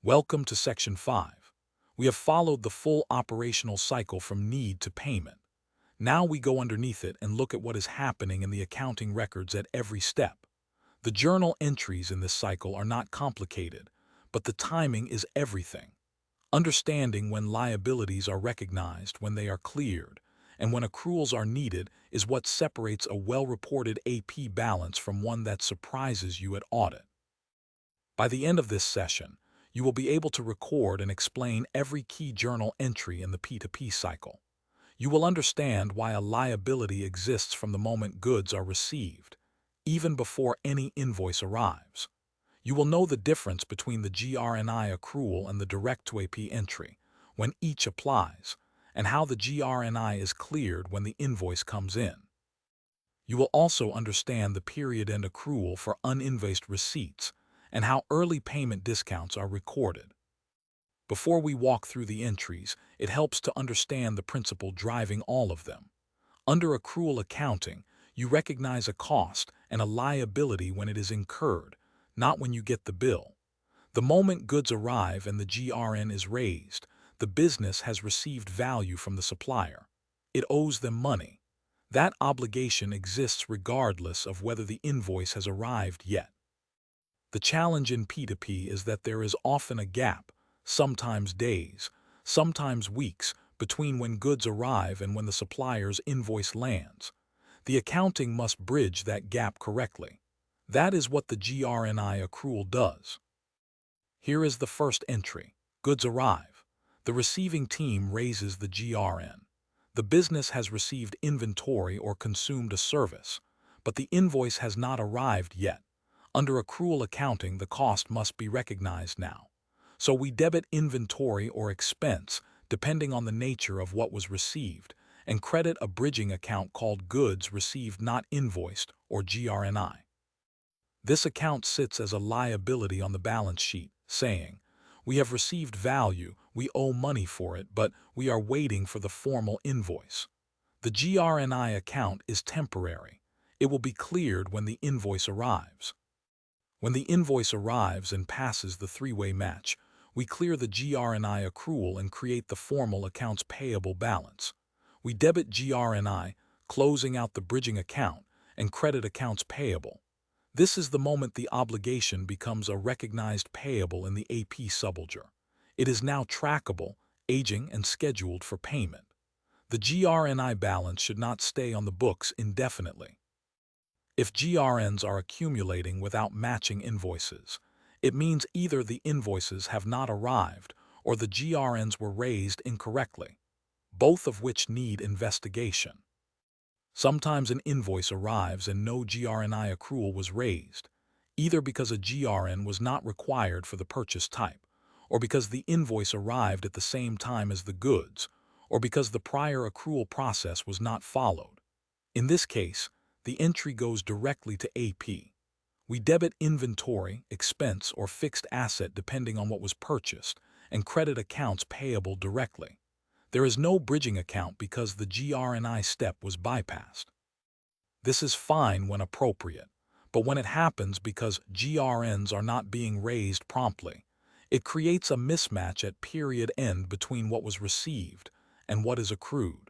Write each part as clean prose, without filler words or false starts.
Welcome to Section 5. We have followed the full operational cycle from need to payment. Now we go underneath it and look at what is happening in the accounting records at every step. The journal entries in this cycle are not complicated, but the timing is everything. Understanding when liabilities are recognized, when they are cleared, and when accruals are needed is what separates a well-reported AP balance from one that surprises you at audit. By the end of this session, you will be able to record and explain every key journal entry in the P2P cycle. You will understand why a liability exists from the moment goods are received, even before any invoice arrives. You will know the difference between the GR&I accrual and the direct-to-AP entry, when each applies, and how the GR&I is cleared when the invoice comes in. You will also understand the period-end accrual for uninvoiced receipts and how early payment discounts are recorded. Before we walk through the entries, it helps to understand the principle driving all of them. Under accrual accounting, you recognize a cost and a liability when it is incurred, not when you get the bill. The moment goods arrive and the GRN is raised, the business has received value from the supplier. It owes them money. That obligation exists regardless of whether the invoice has arrived yet. The challenge in P2P is that there is often a gap, sometimes days, sometimes weeks, between when goods arrive and when the supplier's invoice lands. The accounting must bridge that gap correctly. That is what the GR&I accrual does. Here is the first entry. Goods arrive. The receiving team raises the GRN. The business has received inventory or consumed a service, but the invoice has not arrived yet. Under accrual accounting, the cost must be recognized now. So we debit inventory or expense, depending on the nature of what was received, and credit a bridging account called Goods Received Not Invoiced, or GR&I. This account sits as a liability on the balance sheet, saying, "We have received value, we owe money for it, but we are waiting for the formal invoice." The GR&I account is temporary. It will be cleared when the invoice arrives. When the invoice arrives and passes the three-way match, we clear the GR&I accrual and create the formal accounts payable balance. We debit GR&I, closing out the bridging account, and credit accounts payable. This is the moment the obligation becomes a recognized payable in the AP subledger. It is now trackable, aging, and scheduled for payment. The GR&I balance should not stay on the books indefinitely. If GRNs are accumulating without matching invoices, it means either the invoices have not arrived or the GRNs were raised incorrectly, both of which need investigation. Sometimes an invoice arrives and no GR&I accrual was raised, either because a GRN was not required for the purchase type, or because the invoice arrived at the same time as the goods, or because the prior accrual process was not followed. In this case, the entry goes directly to AP. We debit inventory, expense, or fixed asset depending on what was purchased, and credit accounts payable directly. There is no bridging account because the GR&I step was bypassed. This is fine when appropriate, but when it happens because GRNs are not being raised promptly, it creates a mismatch at period end between what was received and what is accrued.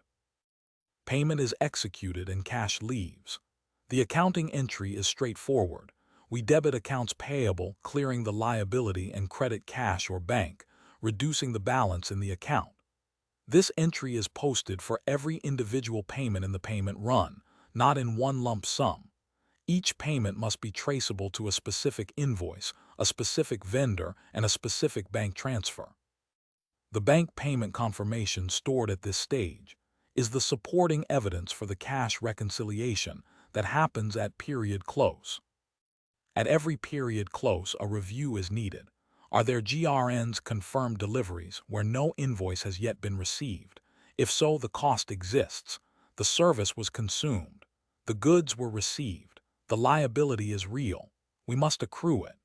Payment is executed and cash leaves. The accounting entry is straightforward. We debit accounts payable, clearing the liability, and credit cash or bank, reducing the balance in the account. This entry is posted for every individual payment in the payment run, not in one lump sum. Each payment must be traceable to a specific invoice, a specific vendor, and a specific bank transfer. The bank payment confirmation stored at this stage is the supporting evidence for the cash reconciliation that happens at period close. At every period close, a review is needed. Are there GRNs confirmed deliveries where no invoice has yet been received? If so, the cost exists. The service was consumed. The goods were received. The liability is real. We must accrue it.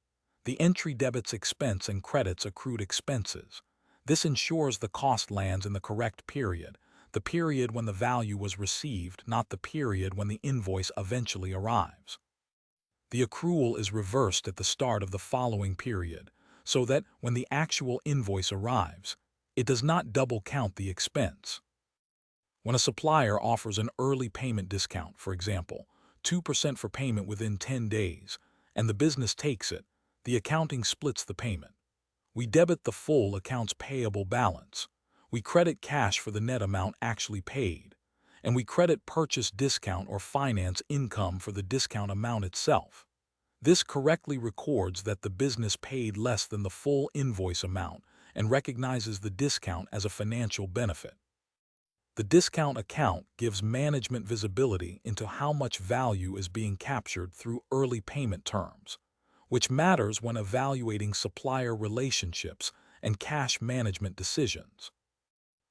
The entry debits expense and credits accrued expenses. This ensures the cost lands in the correct period, the period when the value was received, not the period when the invoice eventually arrives. The accrual is reversed at the start of the following period, so that when the actual invoice arrives, it does not double count the expense. When a supplier offers an early payment discount, for example, 2% for payment within 10 days, and the business takes it, the accounting splits the payment. We debit the full accounts payable balance. We credit cash for the net amount actually paid, and we credit purchase discount or finance income for the discount amount itself. This correctly records that the business paid less than the full invoice amount and recognizes the discount as a financial benefit. The discount account gives management visibility into how much value is being captured through early payment terms, which matters when evaluating supplier relationships and cash management decisions.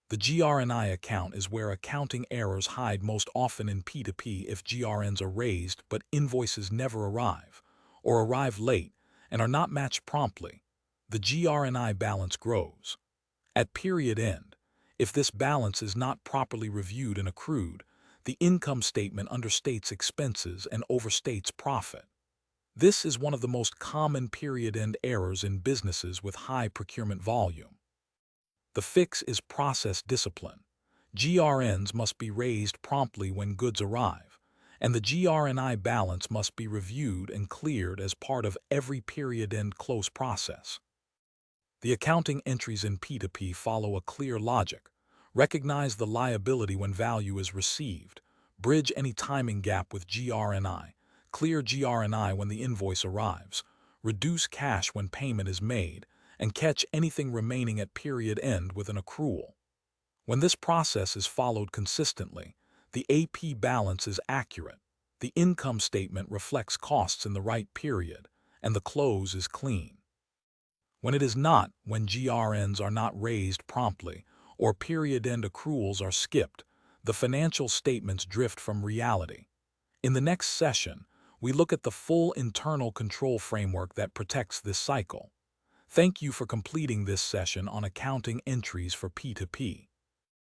The GR&I account is where accounting errors hide most often in P2P. If GRNs are raised but invoices never arrive, or arrive late and are not matched promptly, the GR&I balance grows. At period end, if this balance is not properly reviewed and accrued, the income statement understates expenses and overstates profit. This is one of the most common period-end errors in businesses with high procurement volume. The fix is process discipline. GRNs must be raised promptly when goods arrive, and the GR&I balance must be reviewed and cleared as part of every period-end close process. The accounting entries in P2P follow a clear logic. Recognize the liability when value is received, bridge any timing gap with GR&I, clear GR&I when the invoice arrives, reduce cash when payment is made, and catch anything remaining at period end with an accrual. When this process is followed consistently, the AP balance is accurate, the income statement reflects costs in the right period, and the close is clean. When it is not, when GRNs are not raised promptly, or period-end accruals are skipped, the financial statements drift from reality. In the next session, we look at the full internal control framework that protects this cycle. Thank you for completing this session on accounting entries for P2P.